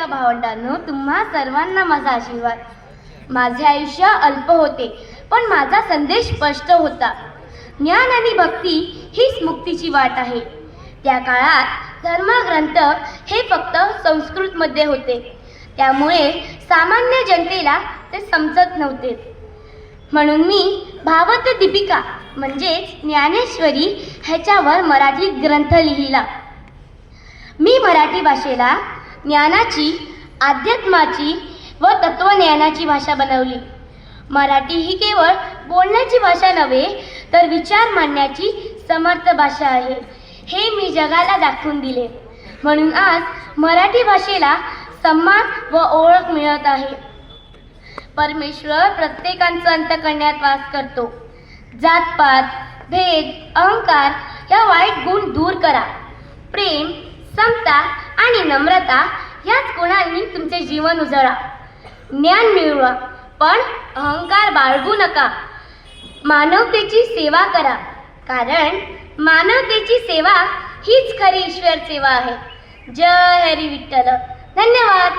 प्रिय भावंडांनो, तुम्हा सर्वांना माझा आशीर्वाद. माझे आयुष्य अल्प होते, पण माझा संदेश स्पष्ट होता. ज्ञान आणि भक्ती हीच मुक्तीची वाट आहे. त्या काळात धर्मग्रंथ हे फक्त संस्कृतमध्ये होते, त्यामुळे सामान्य जनतेला ते समजत नव्हते. म्हणून मी भागवत दीपिका म्हणजेच ज्ञानेश्वरी ह्याच्यावर मराठी ग्रंथ लिहिला. मी मराठी भाषेला ज्ञानाची, अध्यात्माची व तत्वज्ञानाची भाषा बनवली. मराठी ही केवळ बोलण्याची भाषा नव्हे, तर विचार मांडण्याची समर्थ भाषा आहे, हे मी जगाला दाखवून दिले. म्हणून आज मराठी भाषेला सन्मान व ओळख मिळत आहे. परमेश्वर प्रत्येकाचं अंतःकरणात वास करतो. जातपात, भेद, अहंकार या वाईट गुण दूर करा. प्रेम, समता आणि नम्रता याच गुणांनी तुमचे जीवन उजळा. ज्ञान मिळवा, पण अहंकार बाळगू नका. मानवतेची सेवा करा, कारण मानवतेची सेवा हीच खरी ईश्वर सेवा आहे. जय हरी विठ्ठल. धन्यवाद.